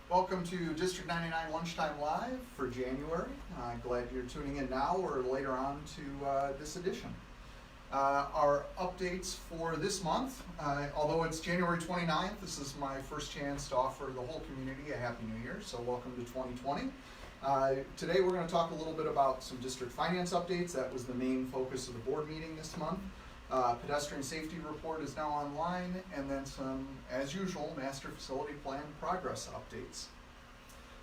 Welcome to District 99 Lunchtime Live for January. Glad you're tuning in now or later on to this edition. Our updates for this month, although it's January 29th, this is my first chance to offer the whole community a Happy New Year, so welcome to 2020. Today we're going to talk a little bit about some district finance updates. That was the main focus of the board meeting this month. Pedestrian safety report is now online, and then some, as usual, master facility plan progress updates.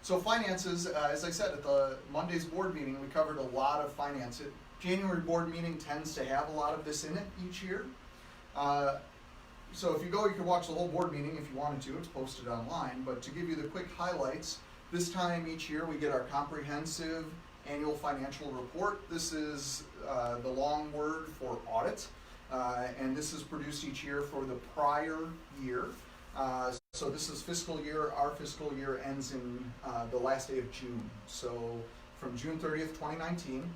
So finances, as I said at the Monday's board meeting, we covered a lot of finance. January board meeting tends to have a lot of this in it each year. So if you go, you can watch the whole board meeting if you wanted to. It's posted online. But to give you the quick highlights, this time each year we get our comprehensive annual financial report. This is the long word for audit. And this is produced each year for the prior year. So this is fiscal year. Our fiscal year ends in the last day of June. So from June 30th, 2019.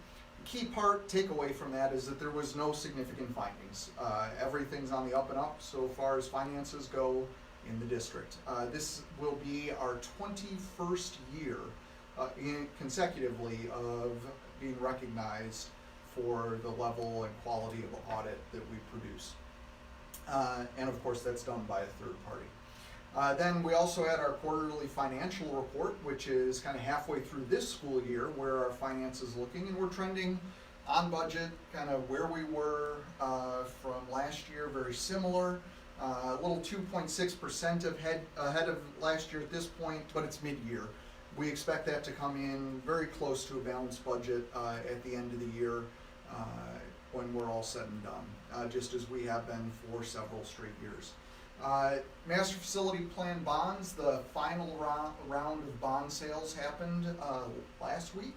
The key takeaway from that is that there was no significant findings. Everything's on the up and up so far as finances go in the district. This will be our 21st year consecutively of being recognized for the level and quality of audit that we produce. And of course that's done by a third party. Then we also had our quarterly financial report, which is kind of halfway through this school year where our finance is looking, and we're trending on budget, kind of where we were from last year, very similar. A little 2.6% ahead of last year at this point, but it's mid-year. We expect that to come in very close to a balanced budget at the end of the year when we're all said and done, just as we have been for several straight years. Master Facility Plan bonds, the final round of bond sales happened last week.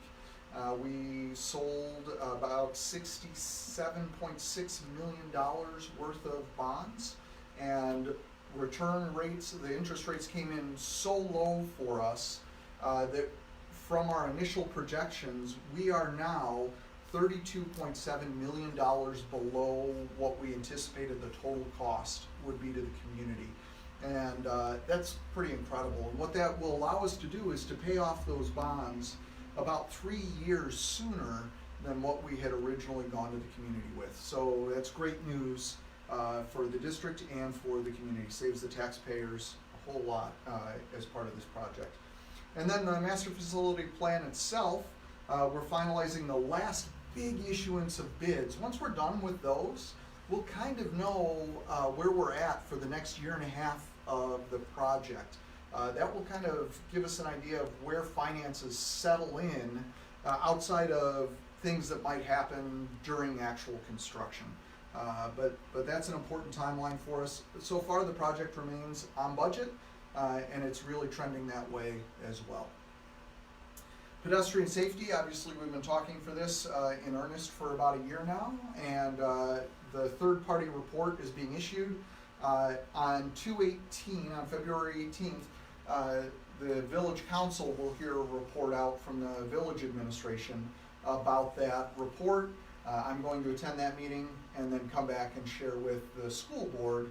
We sold about $67.6 million worth of bonds, and return rates, the interest rates came in so low for us that from our initial projections, we are now $32.7 million below what we anticipated the total cost would be to the community. And that's pretty incredible. And what that will allow us to do is to pay off those bonds about 3 years sooner than what we had originally gone to the community with. So that's great news for the district and for the community. Saves the taxpayers a whole lot as part of this project. And then the master facility plan itself, we're finalizing the last big issuance of bids. Once we're done with those, we'll kind of know where we're at for the next year and a half of the project. That will kind of give us an idea of where finances settle in outside of things that might happen during actual construction. But that's an important timeline for us. So far the project remains on budget, and it's really trending that way as well. Pedestrian safety, obviously we've been talking for this in earnest for about a year now, and the third party report is being issued on February 18th. The village council will hear a report out from the village administration about that report. I'm going to attend that meeting and then come back and share with the school board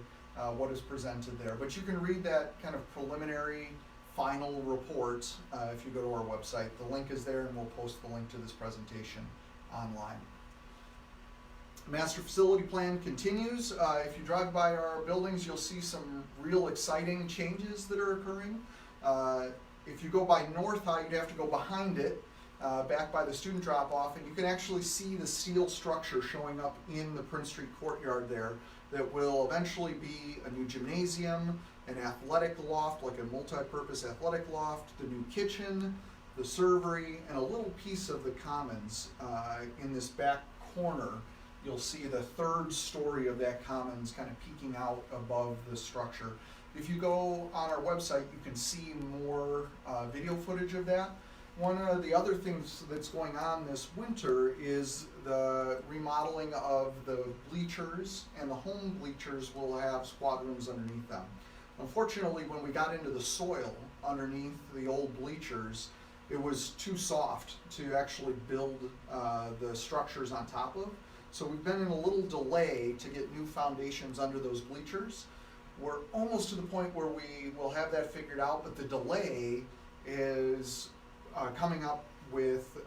what is presented there. But you can read that kind of preliminary final report if you go to our website. The link is there, and we'll post the link to this presentation online. Master facility plan continues. If you drive by our buildings, you'll see some real exciting changes that are occurring. If you go by North High, you'd have to go behind it, back by the student drop-off, and you can actually see the steel structure showing up in the Prince Street courtyard there that will eventually be a new gymnasium, an athletic loft, like a multi-purpose athletic loft, the new kitchen, the servery, and a little piece of the commons in this back corner. You'll see the third story of that commons kind of peeking out above the structure. If you go on our website, you can see more video footage of that. One of the other things that's going on this winter is the remodeling of the bleachers, and the home bleachers will have squad rooms underneath them. Unfortunately, when we got into the soil underneath the old bleachers, it was too soft to actually build the structures on top of. So we've been in a little delay to get new foundations under those bleachers. we're almost to the point where we will have that figured out, but the delay is coming up with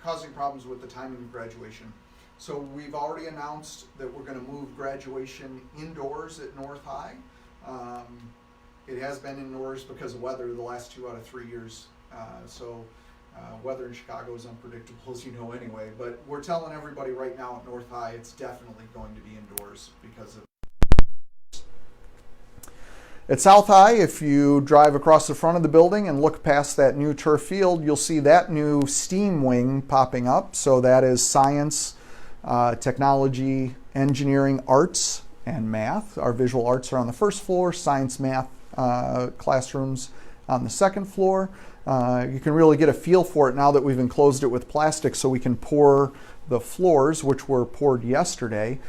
causing problems with the timing of graduation. So we've already announced that we're going to move graduation indoors at North High. It has been indoors because of weather the last 2 out of 3 years. Weather in Chicago is unpredictable, as you know anyway, but we're telling everybody right now at North High it's definitely going to be indoors because of. At South High, if you drive across the front of the building and look past that new turf field, you'll see that new STEAM wing popping up. So that is science, technology, engineering, arts, and math. Our visual arts are on the first floor, science, math classrooms on the second floor. You can really get a feel for it now that we've enclosed it with plastic so we can pour the floors, which were poured yesterday.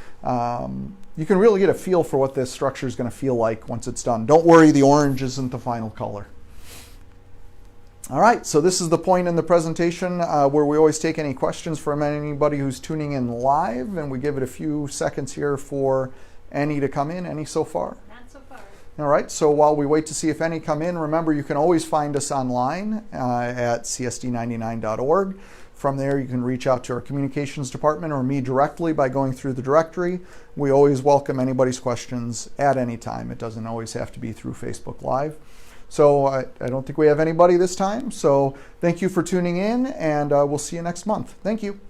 You can really get a feel for what this structure is going to feel like once it's done. Don't worry, the orange isn't the final color. All right, so this is the point in the presentation where we always take any questions from anybody who's tuning in live, and we give it a few seconds here for any to come in. Any so far? Not so far. All right, so while we wait to see if any come in, remember you can always find us online at csd99.org. From there, you can reach out to our communications department or me directly by going through the directory. We always welcome anybody's questions at any time. It doesn't always have to be through Facebook Live. So I don't think we have anybody this time. So thank you for tuning in, and we'll see you next month. Thank you.